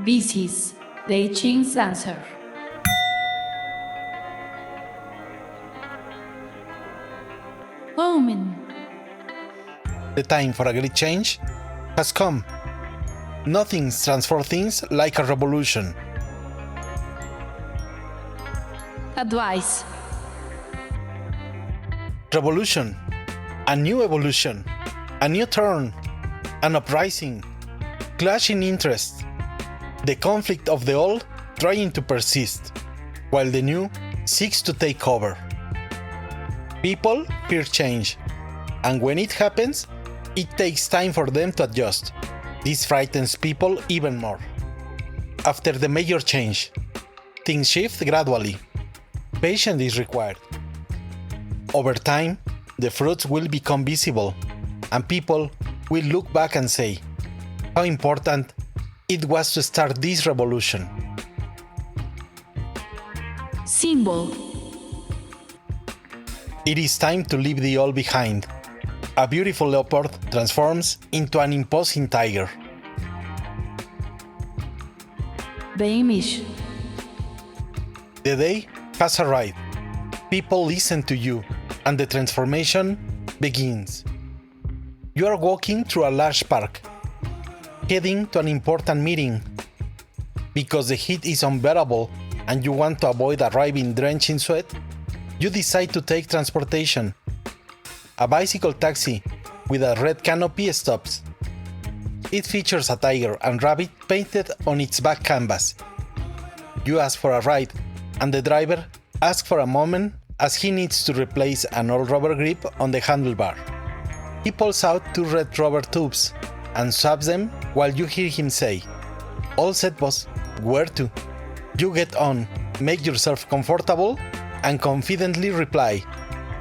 This is the I Ching's answer. Omen. The time for a great change has come. Nothing transforms things like a revolution. Advice. Revolution, a new evolution, a new turn, an uprising, clash in interest, the conflict of the old trying to persist, while the new seeks to take over. People fear change, and when it happens, it takes time for them to adjust. This frightens people even more. After the major change, things shift gradually. Patience is required. Over time, the fruits will become visible, and people will look back and say, how important it was to start this revolution. Symbol. It is time to leave the old behind. A beautiful leopard transforms into an imposing tiger. The image. The day has arrived. People listen to you, and the transformation begins. You are walking through a large park, heading to an important meeting. Because the heat is unbearable and you want to avoid arriving drenched in sweat, you decide to take transportation. A bicycle taxi with a red canopy stops. It features a tiger and rabbit painted on its back canvas. You ask for a ride, and the driver asks for a moment as he needs to replace an old rubber grip on the handlebar. He pulls out 2 red rubber tubes and swaps them while you hear him say, "All set, boss. Where to?" You get on, make yourself comfortable, and confidently reply,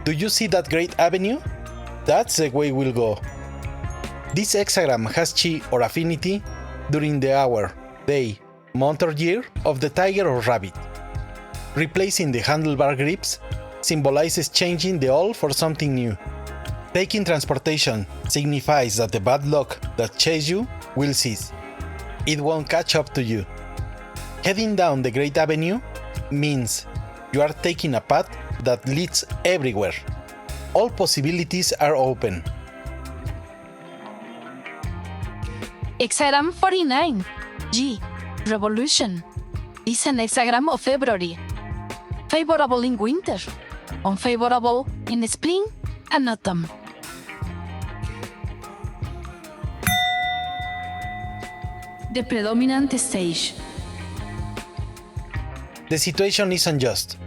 "Do you see that great avenue? That's the way we'll go." This hexagram has chi or affinity during the hour, day, month or year of the tiger or rabbit. Replacing the handlebar grips symbolizes changing the old for something new. Taking transportation signifies that the bad luck that chased you will cease. It won't catch up to you. Heading down the Great Avenue means you are taking a path that leads everywhere. All possibilities are open. Hexagram 49. G. Revolution. Is an hexagram of February. Favorable in winter. Unfavorable in spring and autumn. The predominant stage. The situation is unjust.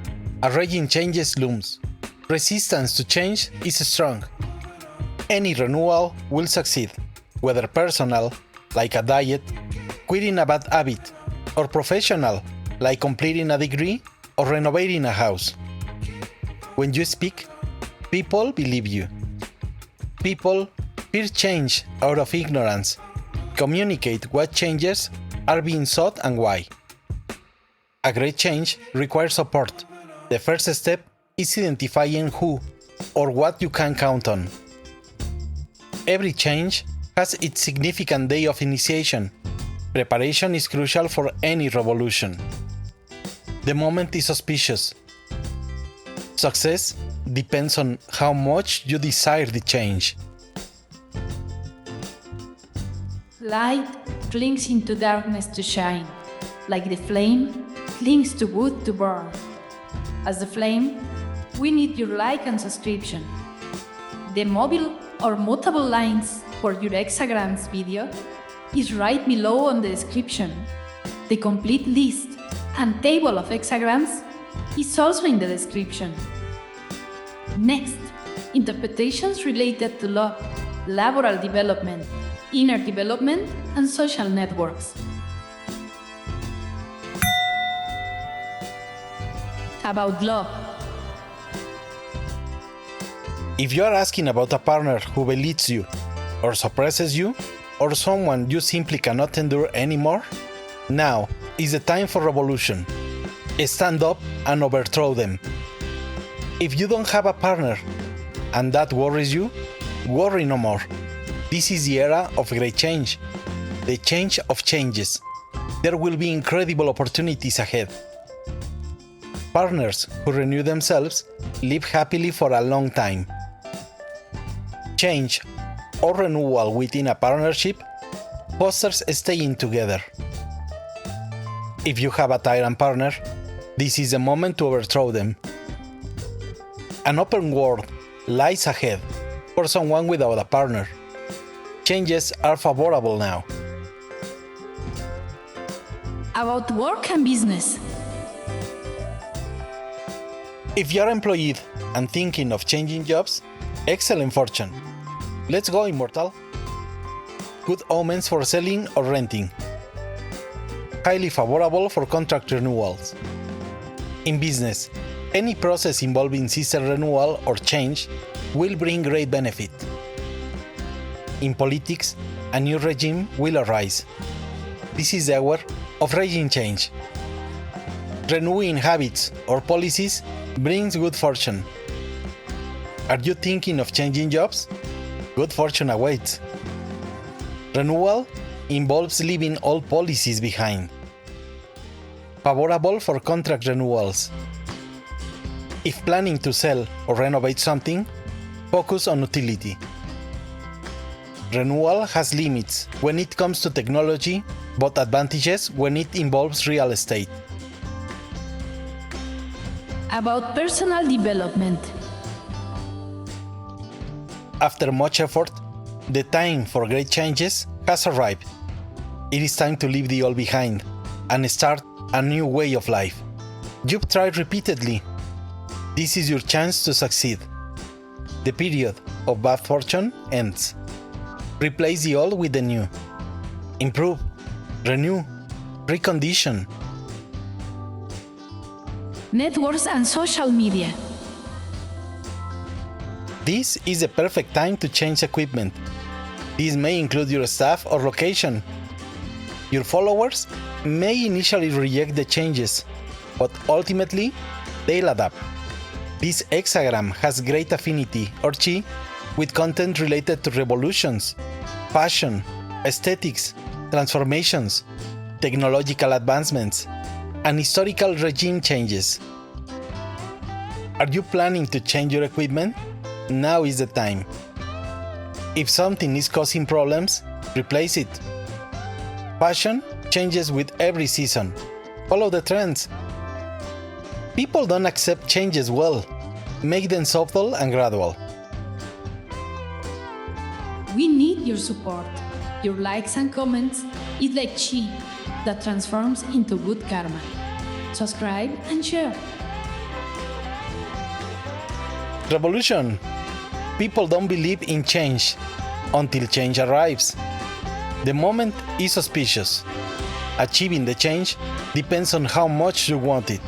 A raging change looms. Resistance to change is strong. Any renewal will succeed, whether personal, like a diet, quitting a bad habit, or professional, like completing a degree or renovating a house. When you speak, people believe you. People fear change out of ignorance. Communicate what changes are being sought and why. A great change requires support. The first step is identifying who or what you can count on. Every change has its significant day of initiation. Preparation is crucial for any revolution. The moment is auspicious. Success depends on how much you desire the change. Light clings into darkness to shine, like the flame clings to wood to burn. As the flame, we need your like and subscription. The mobile or mutable lines for your hexagrams video is right below on the description. The complete list and table of hexagrams is also in the description. Next, interpretations related to love, laboral development, inner development, and social networks. About love. If you are asking about a partner who belittles you, or suppresses you, or someone you simply cannot endure anymore, now is the time for revolution. Stand up and overthrow them. If you don't have a partner and that worries you, worry no more. This is the era of great change, the change of changes. there will be incredible opportunities ahead. Partners who renew themselves live happily for a long time. Change or renewal within a partnership fosters staying together. If you have a tyrant partner, this is the moment to overthrow them. An open world lies ahead for someone without a partner. Changes are favorable now. About work and business. If you're employed and thinking of changing jobs, excellent fortune. Let's go, immortal. Good omens for selling or renting. Highly favorable for contract renewals. In business, any process involving system renewal or change will bring great benefit. In politics, a new regime will arise. This is the hour of regime change. Renewing habits or policies brings good fortune. Are you thinking of changing jobs? Good fortune awaits. Renewal involves leaving old policies behind. Favorable for contract renewals. If planning to sell or renovate something, focus on utility. Renewal has limits when it comes to technology, but advantages when it involves real estate. About personal development. After much effort, the time for great changes has arrived. It is time to leave the old behind and start a new way of life. You've tried repeatedly. This is your chance to succeed. The period of bad fortune ends. Replace the old with the new. Improve, renew, recondition. Networks and social media. This is the perfect time to change equipment. This may include your staff or location. Your followers may initially reject the changes, but ultimately they'll adapt. This hexagram has great affinity or chi with content related to revolutions, fashion, aesthetics, transformations, technological advancements, and historical regime changes. Are you planning to change your equipment? Now is the time. If something is causing problems, replace it. Fashion changes with every season. Follow the trends. People don't accept changes well. Make them subtle and gradual. We need your support. Your likes and comments is like chi that transforms into good karma. Subscribe and share. Revolution. People don't believe in change until change arrives. The moment is auspicious. Achieving the change depends on how much you want it.